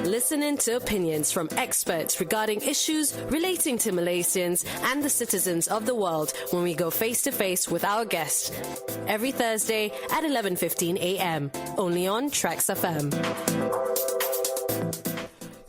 Listening to opinions from experts regarding issues relating to Malaysians and the citizens of the world when we go face to face with our guest. Every Thursday at 11:15 a.m. only on TRAXXfm.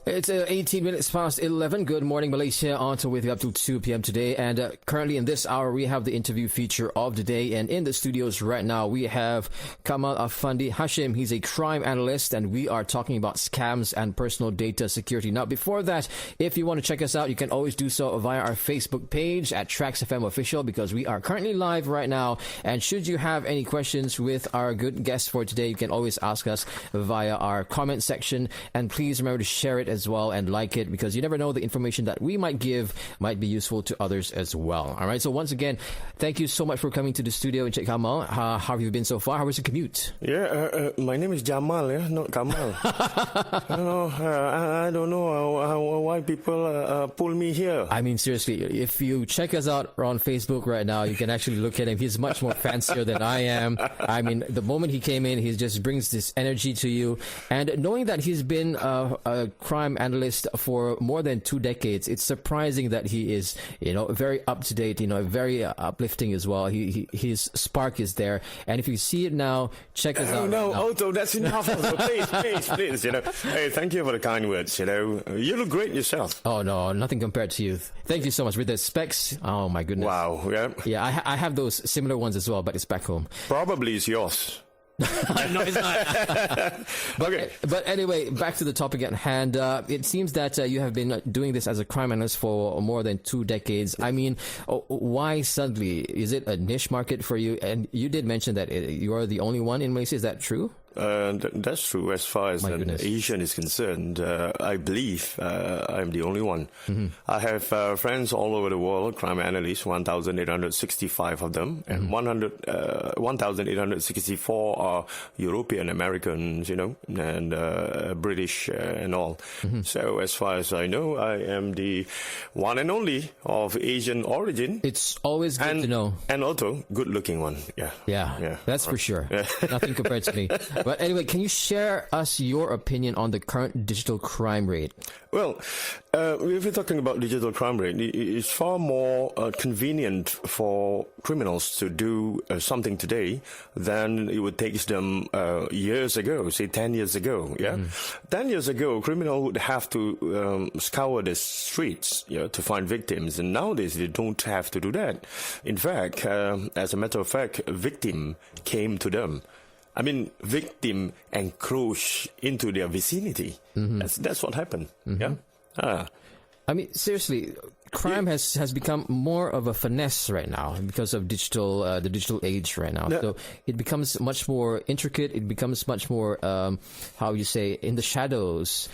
It's 18 minutes past 11. Good morning, Malaysia. Otto with you up to 2 p.m. today. And currently in this hour, we have the interview feature of the day. And in the studios right now, we have Kamal, Affandi, Hashim. He's a crime analyst, and we are talking about scams and personal data security. Now, before that, if you want to check us out, you can always do so via our Facebook page at TRAXXfm Official, because we are currently live right now. And should you have any questions with our good guest for today, you can always ask us via our comment section. And please remember to share it as well and like it, because you never know, the information that we might give might be useful to others as well. All right. So once again, thank you so much for coming to the studio. And Kamal, how have you been so far? How was the commute? Yeah, my name is Jamal, not Kamal. I don't know why people pull me here. I mean, seriously, if you check us out on Facebook right now, you can actually look at him. He's much more fancier than I am. I mean, the moment he came in, he just brings this energy to you. And knowing that he's been a crime analyst for more than 2 decades, it's surprising that he is, very up to date, very uplifting as well. His spark is there, and if you see it now, check us out. No, Otto, that's enough. Please. Hey, thank you for the kind words. You look great yourself. Oh no, nothing compared to you. Thank you so much. With the specs, oh my goodness. Wow. Yeah. I have those similar ones as well, but it's back home. Probably it's yours. No, it's not. But anyway, back to the topic at hand. It seems that you have been doing this as a crime analyst for more than 2 decades. I mean, why suddenly? Is it a niche market for you? And you did mention that you are the only one in Malaysia. Is that true? That's true. As far as an Asian is concerned, I believe I'm the only one. Mm-hmm. I have friends all over the world, crime analysts, 1,865 of them, and 1,864 are European Americans, and British and all. Mm-hmm. So as far as I know, I am the one and only of Asian origin. It's always good to know. And Otto, good-looking one. Yeah, that's for sure. Nothing compared to me. But anyway, can you share us your opinion on the current digital crime rate? Well, if we're talking about digital crime rate, it's far more convenient for criminals to do something today than it would take them years ago, say 10 years ago. 10 years ago, criminal would have to scour the streets to find victims, and nowadays they don't have to do that. In fact, as a matter of fact, a victim came to them. I mean, victim encroached into their vicinity. Mm-hmm. That's what happened. Mm-hmm. Yeah. I mean, seriously, crime has become more of a finesse right now because of the digital age right now. So it becomes much more intricate. It becomes much more, in the shadows.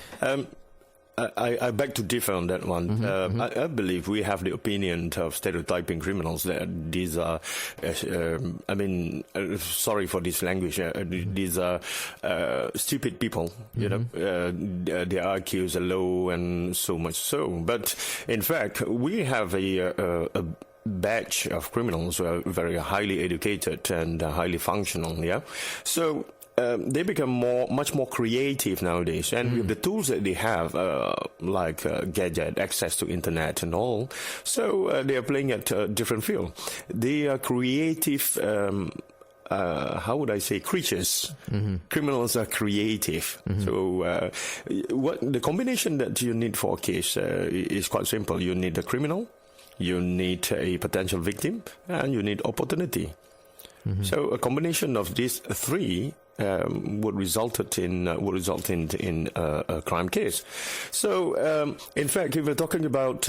I beg to differ on that one. Mm-hmm. I believe we have the opinion of stereotyping criminals that these are, sorry for this language, these are stupid people, their IQs are low and so much so. But in fact, we have a batch of criminals who are very highly educated and highly functional, So they become much more creative nowadays, and with the tools that they have, like gadget, access to internet and all, so they are playing at a different field. They are creative. How would I say, creatures? Mm-hmm. Criminals are creative. Mm-hmm. So what the combination that you need for a case is quite simple. You need a criminal, you need a potential victim, and you need opportunity. Mm-hmm. So a combination of these three would result in a crime case. So in fact, if we're talking about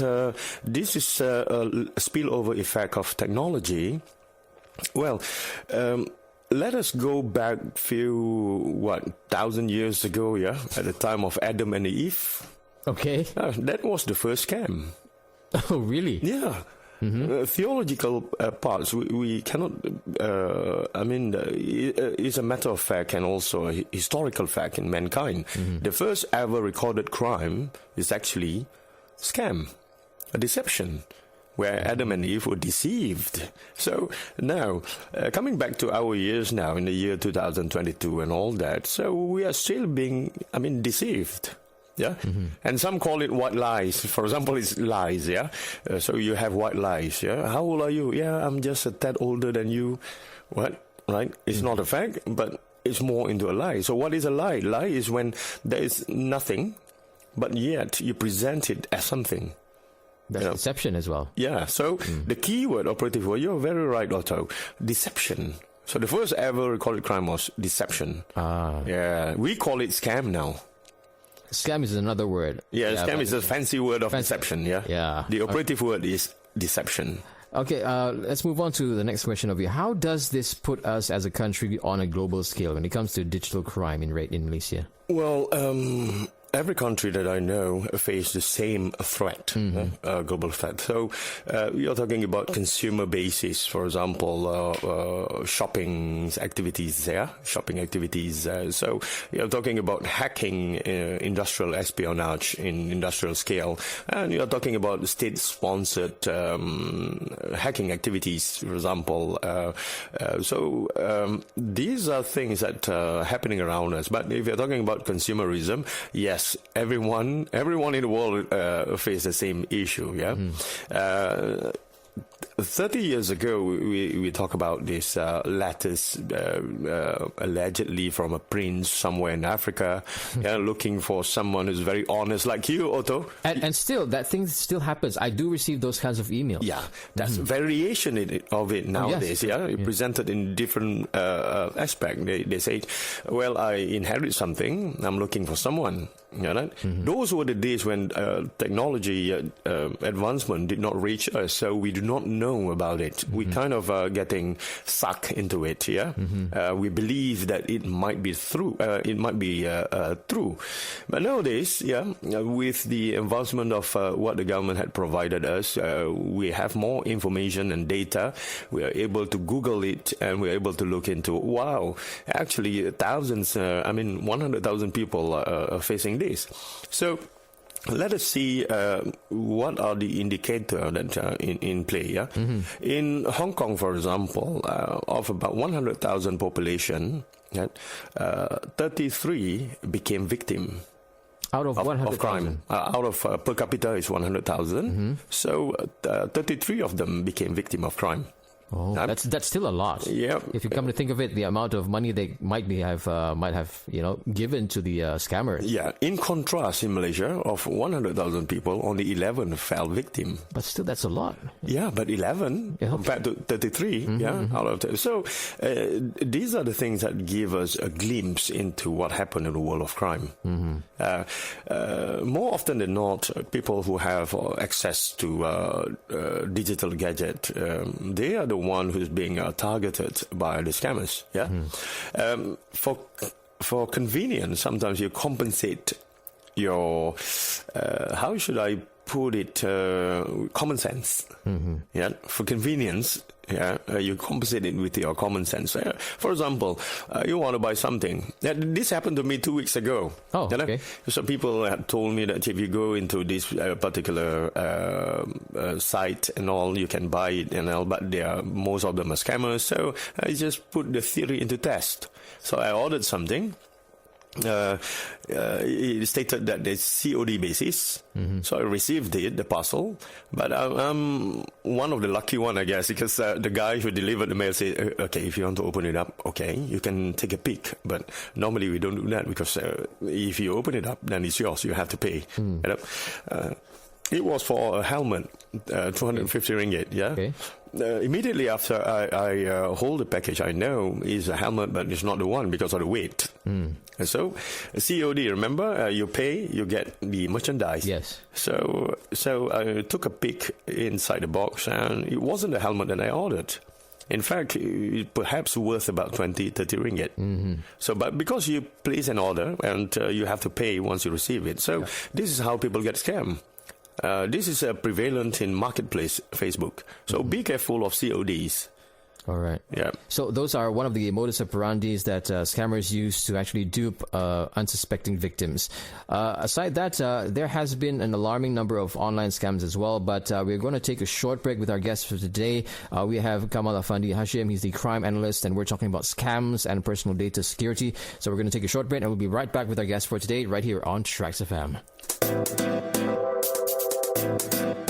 this is a spillover effect of technology. Well, let us go back few 1,000 years ago, at the time of Adam and Eve. Okay, that was the first scam. Oh, really? Yeah. Mm-hmm. Theological parts we cannot. It's a matter of fact and also a historical fact in mankind. Mm-hmm. The first ever recorded crime is actually scam, a deception. where Adam and Eve were deceived. So now, coming back to our years now, in the year 2022 and all that, so we are still being, deceived. Yeah, and some call it white lies. For example, it's lies. Yeah, so you have white lies. Yeah, how old are you? Yeah, I'm just a tad older than you. What? Right? It's not a fact, but it's more into a lie. So what is a lie? Lie is when there is nothing, but yet you present it as something. That's deception as well. Yeah. So the key word, operative word, you're very right, Otto. Deception. So the first ever recorded crime was deception. Yeah, we call it scam now. Scam is another word. Yeah, scam is a fancy word of deception, yeah? Yeah. The operative word is deception. Okay, let's move on to the next question of you. How does this put us as a country on a global scale when it comes to digital crime in Malaysia? Well, every country that I know face the same threat, global threat. So you're talking about consumer basis, for example, shopping activities. So you're talking about hacking, industrial espionage in industrial scale, and you're talking about state-sponsored hacking activities, for example. So these are things that are happening around us. But if you're talking about consumerism, yes. Everyone in the world face the same issue. Yeah. 30 years ago, we talk about this letters allegedly from a prince somewhere in Africa, looking for someone who's very honest, like you, Otto. And still, that thing still happens. I do receive those kinds of emails. Yeah, that's variation of it nowadays. Presented in different aspects. They say, well, I inherit something, I'm looking for someone. Those were the days when technology advancement did not reach us, so we do not know about it. We kind of getting sucked into it. We believe that it might be true. True, but nowadays, with the advancement of what the government had provided us, we have more information and data. We are able to Google it, and we're able to look into. Wow, actually, thousands. 100,000 people are facing this. So let us see what are the indicators that are in play. In Hong Kong, for example, of about 100,000 population, 33 became victim. Out of 100,000? Of crime. Out of per capita is 100,000. So 33 of them became victim of crime. Oh, that's still a lot. Yeah. If you come to think of it, the amount of money they might have given to the scammers. Yeah. In contrast, in Malaysia, of 100,000 people, only 11 fell victim. But still, that's a lot. Yeah, but 11 compared to 33. Out of so these are the things that give us a glimpse into what happened in the world of crime. More often than not, people who have access to digital gadget, they are the one who's being targeted by the scammers. For convenience, sometimes you compensate your how should I put it, common sense. For convenience, you compensate it with your common sense. For example, you want to buy something. This happened to me 2 weeks ago. Oh, okay. So people had told me that if you go into this particular site and all, you can buy it and all, but most of them are scammers. So I just put the theory into test. So I ordered something. It stated that it's COD basis. So I received the parcel, but I'm one of the lucky one, I guess, because the guy who delivered the mail said, okay, if you want to open it up, okay, you can take a peek, but normally we don't do that, because if you open it up, then it's yours, you have to pay. It was for a helmet, 250 ringgit, Okay. Immediately after I hold the package, I know it's a helmet, but it's not the one because of the weight. And so, COD, remember, you pay, you get the merchandise. Yes. So I took a peek inside the box, and it wasn't the helmet that I ordered. In fact, it perhaps worth about 20, 30 ringgit. So, but because you place an order and you have to pay once you receive it. So this is how people get scammed. This is prevalent in marketplace Facebook. So be careful of CODs. All right. Yeah. So those are one of the modus operandis that scammers use to actually dupe unsuspecting victims. Aside that, there has been an alarming number of online scams as well, but we're going to take a short break with our guests for today. We have Kamal Affandi Hashim. He's the crime analyst, and we're talking about scams and personal data security. So we're going to take a short break, and we'll be right back with our guests for today, right here on TRAXXfm.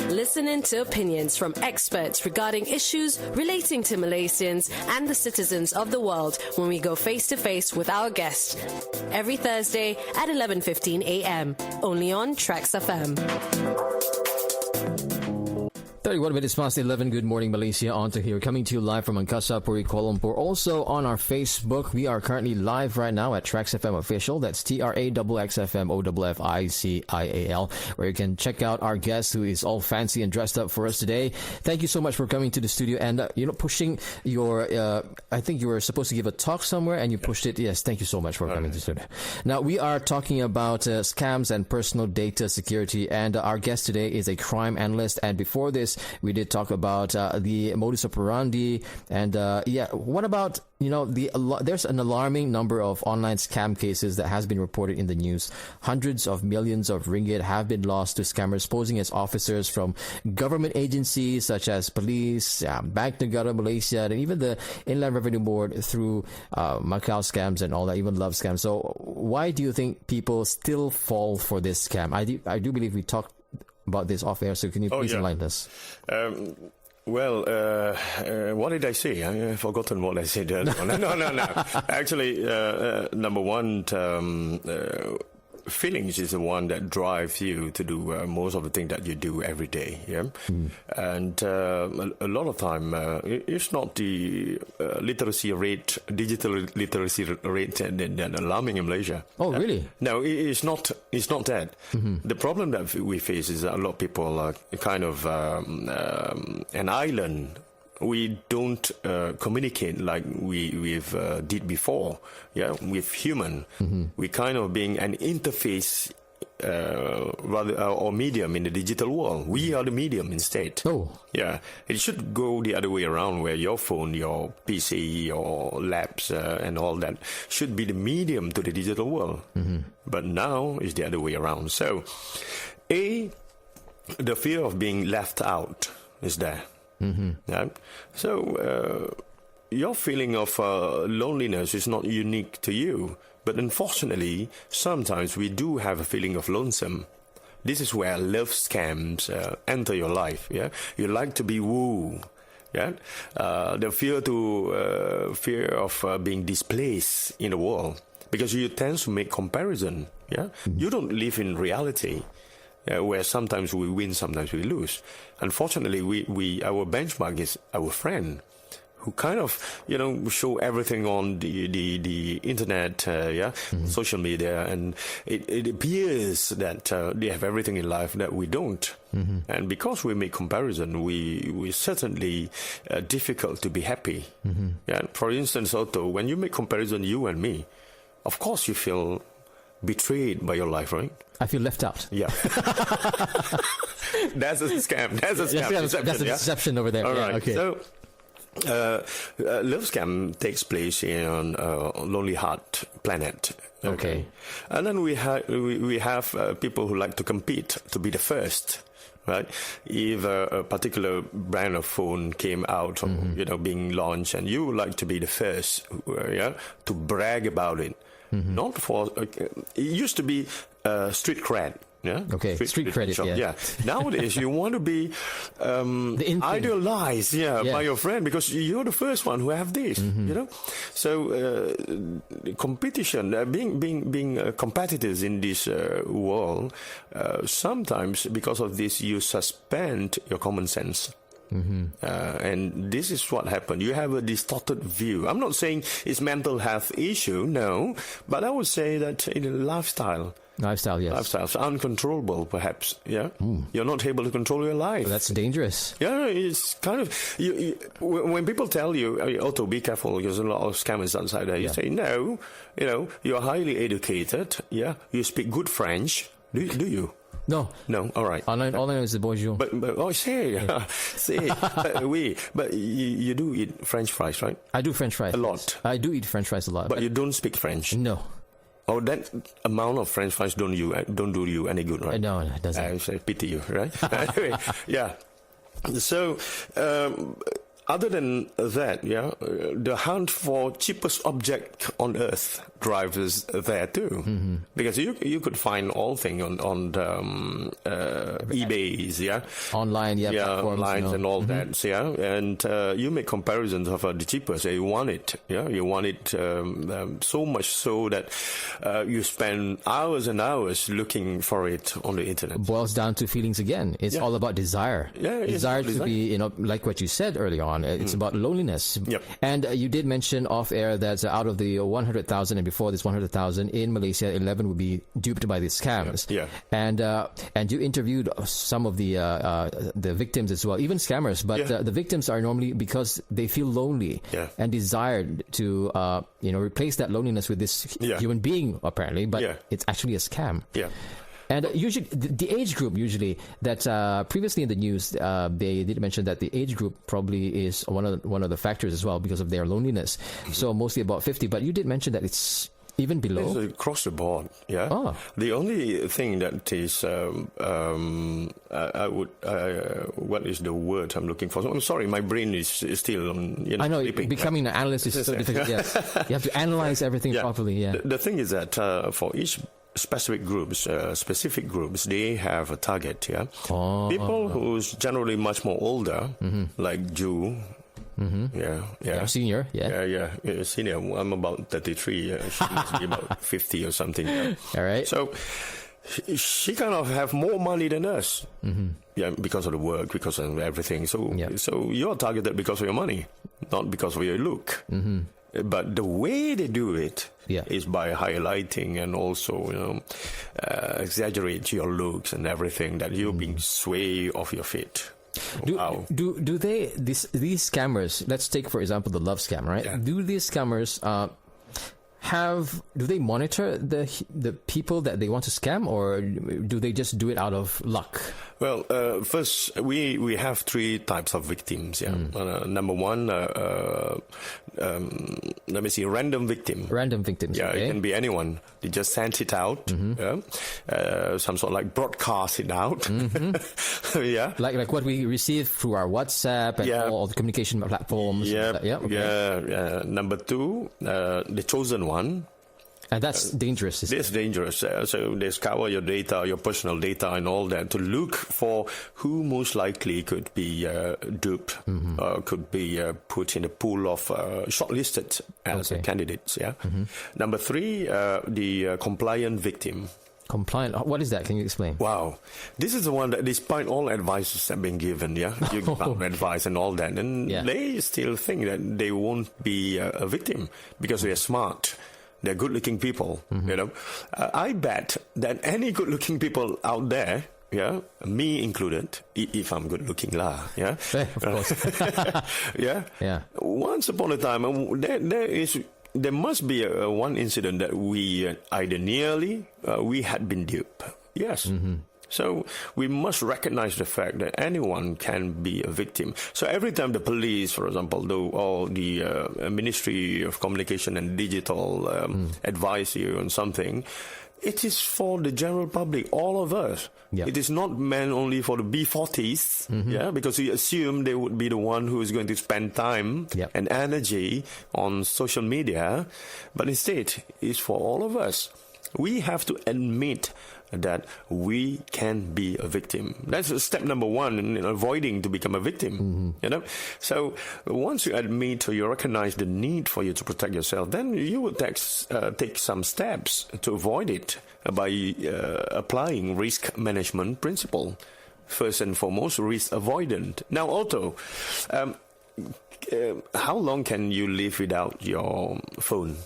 Listening to opinions from experts regarding issues relating to Malaysians and the citizens of the world when we go face-to-face with our guest. Every Thursday at 11:15 a.m. Only on TRAXXfm. 31 minutes past 11. Good morning, Malaysia. Otto here, coming to you live from Angkasa, Puri, Kuala Lumpur. Also on our Facebook, we are currently live right now at TRAXXfm Official. That's TRAXXfm OFFICIAL, where you can check out our guest who is all fancy and dressed up for us today. Thank you so much for coming to the studio and, pushing your, I think you were supposed to give a talk somewhere and you pushed it. Yes, thank you so much for coming to the studio. Now, we are talking about scams and personal data security, and our guest today is a crime analyst. And before this, we did talk about the modus operandi, and what about there's an alarming number of online scam cases that has been reported in the news. Hundreds of millions of ringgit have been lost to scammers posing as officers from government agencies such as police, Bank Negara Malaysia, and even the Inland Revenue Board through Macau scams and all that, even love scams. So why do you think people still fall for this scam? I do believe we talked about this off air, so can you please enlighten us? What did I say? I've forgotten what I said. No. Actually, number one, feelings is the one that drives you to do most of the things that you do every day. Yeah, and a lot of time it's not the literacy rate, digital literacy rate that alarming in Malaysia. Oh, really? No, it's not. It's not that. The problem that we face is that a lot of people are kind of an island. We don't communicate like we've did before, with human. We kind of being an interface, or medium in the digital world. We are the medium instead. Oh. Yeah. It should go the other way around, where your phone, your PC, your labs, and all that should be the medium to the digital world. But now it's the other way around. So, the fear of being left out is there. Yeah. So your feeling of loneliness is not unique to you, but unfortunately, sometimes we do have a feeling of lonesome. This is where love scams enter your life. Yeah, you like to be wooed. Yeah, the fear of being displaced in the world, because you tend to make comparison. Yeah, you don't live in reality. Where sometimes we win, sometimes we lose. Unfortunately, our benchmark is our friend, who kind of show everything on the internet, social media, and it appears that they have everything in life that we don't. And because we make comparison, we certainly difficult to be happy. Yeah. For instance, Otto, when you make comparison, you and me, of course you feel betrayed by your life, right? I feel left out. Yeah. That's a scam. That's a scam. That's a deception over there. All right. Okay. So, love scam takes place in Lonely Heart Planet. Okay. And then we have people who like to compete to be the first. Right? If a particular brand of phone came out, being launched, and you would like to be the first, to brag about it. Not for it used to be street cred. Yeah. Okay. Street credit. Yeah. Nowadays, you want to be idealized, by your friend, because you're the first one who have this. So competition, being competitors in this world, sometimes because of this, you suspend your common sense. And this is what happened. You have a distorted view. I'm not saying it's mental health issue, no, but I would say that in a lifestyle, yes. Lifestyles uncontrollable, perhaps. Yeah, you're not able to control your life. Well, that's dangerous. Yeah, it's kind of when people tell you, Otto, be careful, because a lot of scammers outside there. You say no, you're highly educated. Yeah, you speak good French. Do you? No. No, all right. All I know is the bonjour. But but you do eat French fries, right? I do French fries. A lot. I do eat French fries a lot. But you don't speak French. No. Oh, that amount of French fries don't do you any good, right? No, it doesn't. I say pity you, right? Anyway, yeah. So, other than that, the hunt for cheapest object on earth drives there too, because you could find all things on eBay's, online, platforms, online and all that, and you make comparisons of the cheapest. You want it, you want it so much so that you spend hours and hours looking for it on the internet. Boils down to feelings again. It's all about desire. Desire to be, like what you said early on. It's about loneliness. Yep. And you did mention off air that out of the 100,000 and before this 100,000 in Malaysia, 11 would be duped by these scams. Yeah. And you interviewed some of the victims as well, even scammers. But the victims are normally because they feel lonely and desired to replace that loneliness with this human being apparently. But it's actually a scam. Yeah. And usually, the age group usually that previously in the news they did mention that the age group probably is one of the factors as well because of their loneliness. So mostly about 50. But you did mention that it's even below. It's across the board. Yeah. Oh. The only thing that is what is the word I'm looking for? I'm sorry, my brain is still I know sleeping. Becoming an analyst is so difficult. Yes, you have to analyze everything properly. Yeah. The thing is that for each specific groups, they have a target. People who's generally much more older, like Jew. Senior. Senior. I'm about 33. She must be about 50 or something. All right. So she kind of have more money than us. Because of the work, because of everything. So you're targeted because of your money, not because of your look. But the way they do it is by highlighting and also, exaggerate your looks and everything that you're being swayed off your feet. Do they these scammers? Let's take for example the love scam, right? Yeah. Do these scammers do they monitor the people that they want to scam, or do they just do it out of luck? Well, first we have three types of victims. Number one, let me see, random victim. Random victims. It can be anyone. They just send it out. Some sort of like broadcast it out. Like what we receive through our WhatsApp and all the communication platforms. Number two, the chosen one. And that's dangerous. It's dangerous. So they scour your data, your personal data and all that to look for who most likely could be duped, could be put in a pool of shortlisted as candidates. Number three, the compliant victim. Compliant. What is that? Can you explain? Wow. This is the one that despite all advices that have been given, you give out advice and all that, and they still think that they won't be a victim because they are smart. They're good-looking people, I bet that any good-looking people out there, me included, if I'm good-looking lah, of course. Once upon a time, there must be one incident that we either we had been duped. Yes. So we must recognize the fact that anyone can be a victim. So every time the police, for example, or the Ministry of Communication and Digital advise you on something, it is for the general public, all of us. It is not meant only for the B40s, because we assume they would be the one who is going to spend time and energy on social media, but instead it's for all of us. We have to admit that we can be a victim. That's step number one in avoiding to become a victim. So once you admit or you recognize the need for you to protect yourself, then you will take some steps to avoid it by applying risk management principle. First and foremost, risk avoidant. Now, Otto, how long can you live without your phone?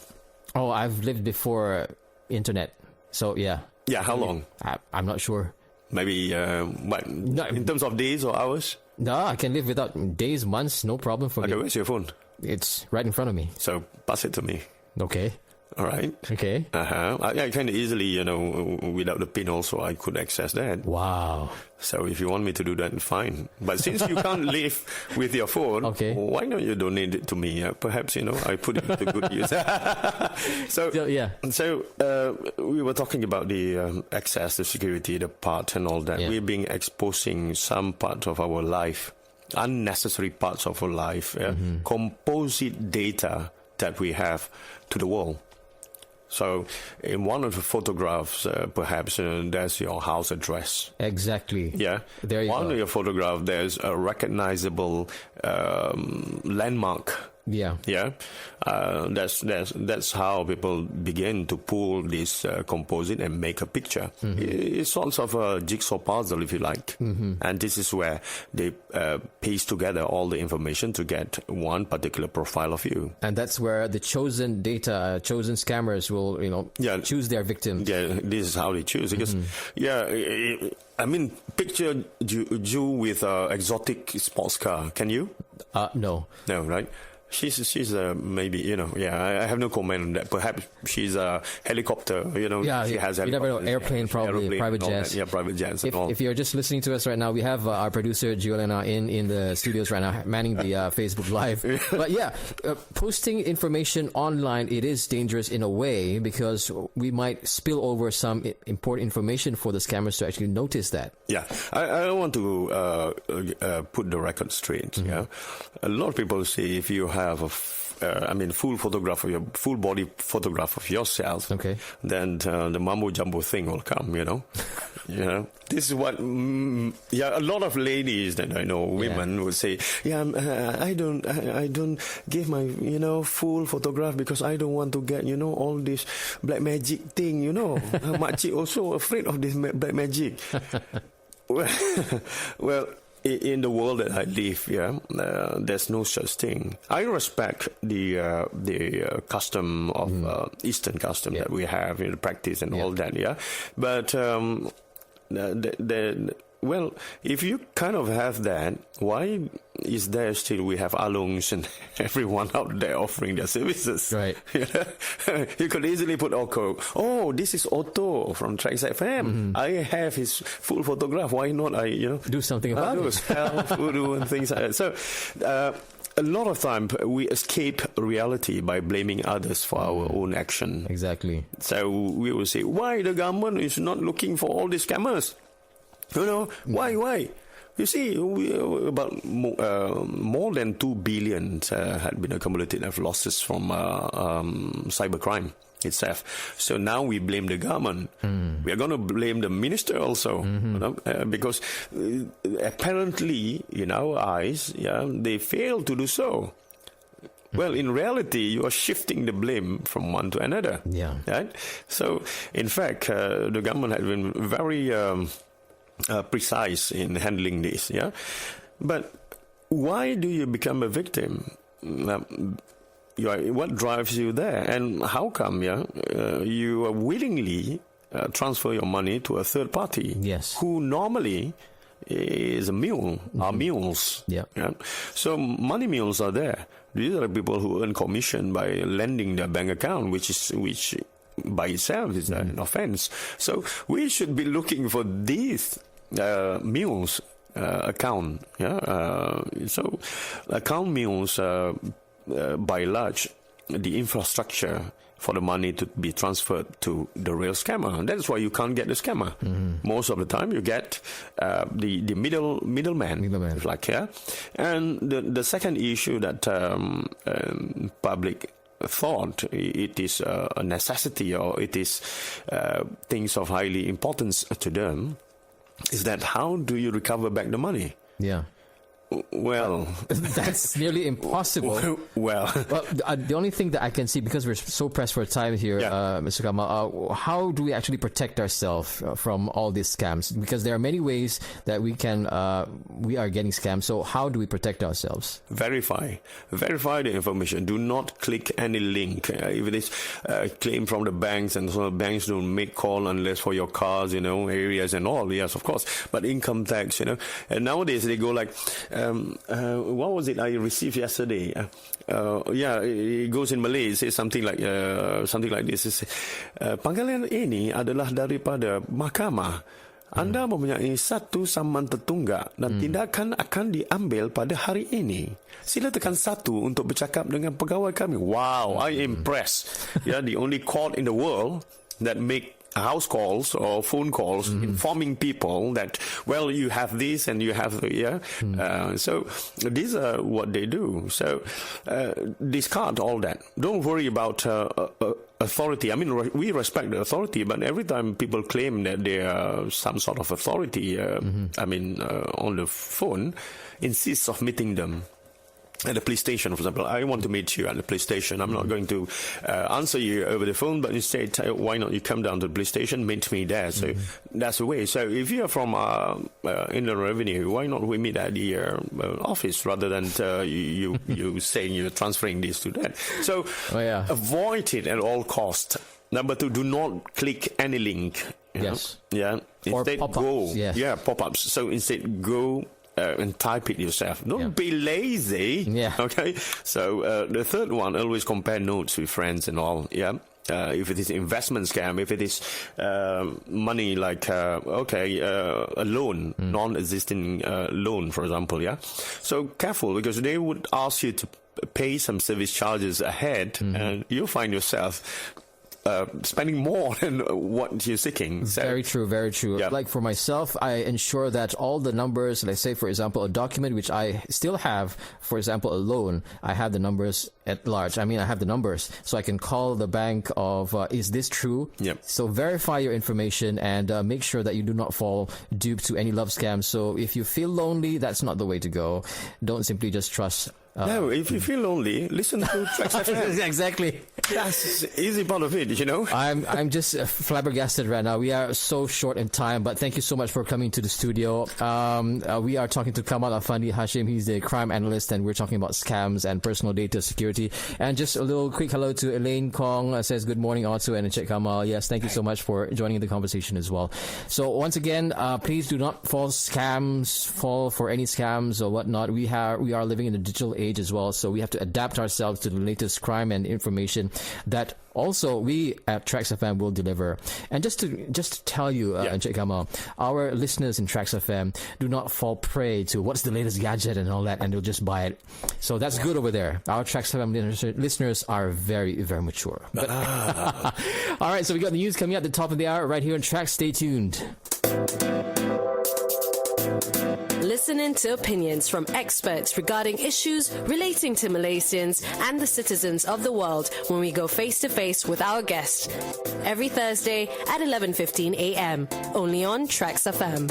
Oh, I've lived before internet. So, how long? I'm not sure. Maybe, in terms of days or hours? No, I can live without days, months, no problem for me. Okay, where's your phone? It's right in front of me. So, pass it to me. Okay. All right. Okay. I can easily, without the pin also, I could access that. Wow. So if you want me to do that, fine. But since you can't live with your phone, okay, why don't you donate it to me? Perhaps, I put it to good use. So we were talking about the access, the security, the part and all that. Yeah. We've been exposing some parts of our life, unnecessary parts of our life, composite data that we have to the world. So in one of the photographs, perhaps there's your house address. Exactly. Yeah. There you go. One of your photographs, there's a recognizable landmark. Yeah. Yeah. That's how people begin to pull this composite and make a picture. It's sort of a jigsaw puzzle, if you like. And this is where they piece together all the information to get one particular profile of you. And that's where the chosen data, chosen scammers will, choose their victims. Yeah, this is how they choose. Because, picture you with an exotic sports car. Can you? No. No, right? She's maybe, I have no comment on that. Perhaps she's a helicopter, she has you never know, airplane probably, private jets. Yeah, private jets and all. If you're just listening to us right now, we have our producer, Giolena, in the studios right now, manning the Facebook Live. But posting information online, it is dangerous in a way because we might spill over some important information for the scammers to actually notice that. Yeah, I want to put the record straight. Yeah, a lot of people say if you have full photograph of your full body photograph of yourself, okay, then the mumbo jumbo thing will come. This is what a lot of ladies that I know, women would say, I don't give my full photograph because I don't want to get all this black magic thing. Makcik also afraid of this black magic. Well, in the world that I live, there's no such thing. I respect the custom of Eastern custom that we have in the practice and all that, But well, if you kind of have that, why is there still we have alongs and everyone out there offering their services? Right. You could easily put Otto. Oh, this is Otto from TRAXXfm. I have his full photograph. Why not I, do something about it? Spell, voodoo and things like that. So, a lot of time we escape reality by blaming others for our own action. Exactly. So we will say, why the government is not looking for all these scammers? Why? You see, about more than 2 billion had been accumulated of losses from cybercrime itself. So now we blame the government. We are going to blame the minister also, because apparently, in our eyes, they fail to do so. Well, in reality, you are shifting the blame from one to another. Yeah. Right? So, in fact, the government has been very precise in handling this, But why do you become a victim? What drives you there, and how come you willingly transfer your money to a third party? Yes. Who normally is a mule, are mules. Yeah. So money mules are there. These are people who earn commission by lending their bank account, which by itself is an offense. So we should be looking for these mules account. So account mules, by large, the infrastructure for the money to be transferred to the real scammer. And that's why you can't get the scammer. Most of the time you get the middleman. And the second issue that public thought it is a necessity, or it is things of highly importance to them, is that how do you recover back the money? Yeah. Well, that's nearly impossible. Well, the only thing that I can see, because we're so pressed for time here, Mr. Kamal, how do we actually protect ourselves from all these scams? Because there are many ways that we are getting scammed. So how do we protect ourselves? Verify the information. Do not click any link. If it is claim from the banks, and so banks don't make call unless for your cars, areas and all. Yes, of course. But income tax, and nowadays they go like, what was it I received yesterday? It goes in Malay. It says something like this. Panggilan ini adalah daripada mahkamah. Anda mempunyai satu saman tertunggak dan tindakan akan diambil pada hari ini. Sila tekan 1 untuk bercakap dengan pegawai kami. Wow, I impressed. The only court in the world that make house calls or phone calls informing people that, well, you have this and you have so these are what they do. So discard all that. Don't worry about authority. I mean, we respect the authority, but every time people claim that they are some sort of authority, on the phone, insists of meeting them at the police station, for example. I want to meet you at the police station. I'm not going to answer you over the phone, but instead, why not you come down to the police station, meet me there? So that's the way. So if you're from Inland Revenue, why not we meet at the office rather than you saying you're transferring this to that? So avoid it at all costs. Number 2, do not click any link. Yes. Yeah. Instead, or pop-ups. go. Pop-ups. So instead, go and type it yourself. Don't be lazy. Yeah. Okay. So the third one, always compare notes with friends and all. Yeah. If it is investment scam, if it is money like a loan, non-existing loan, for example. Yeah. So careful, because they would ask you to pay some service charges ahead, and you'll find yourself spending more than what you're seeking. So, very true, very true. Yeah. Like for myself, I ensure that all the numbers, let's say, for example, a document which I still have, for example, a loan, I have the numbers at large. I mean, I have the numbers, so I can call the bank of, is this true? Yep. So verify your information and make sure that you do not fall dupe to any love scams. So if you feel lonely, that's not the way to go. Don't simply just trust. No, if you feel lonely, listen to TRAXXfm. Exactly. That's the easy part of it, you know. I'm just flabbergasted right now. We are so short in time, but thank you so much for coming to the studio. We are talking to Kamal Affandi Hashim. He's the crime analyst, and we're talking about scams and personal data security. And just a little quick hello to Elaine Kong. Says good morning, Otto and Encik Kamal. Yes, thank you so much for joining the conversation as well. So once again, please do not fall for any scams or whatnot. We are living in a digital age as well, so we have to adapt ourselves to the latest crime and information that also we at TRAXXfm will deliver. And just to tell you, Encik Kamal, our listeners in TRAXXfm do not fall prey to what's the latest gadget and all that, and they'll just buy it. So that's good over there. Our TRAXXfm listeners are very, very mature. But all right, so we got the news coming at the top of the hour right here on Trax. Stay tuned. Listening to opinions from experts regarding issues relating to Malaysians and the citizens of the world when we go face-to-face with our guest. Every Thursday at 11:15 a.m. only on TRAXXfm.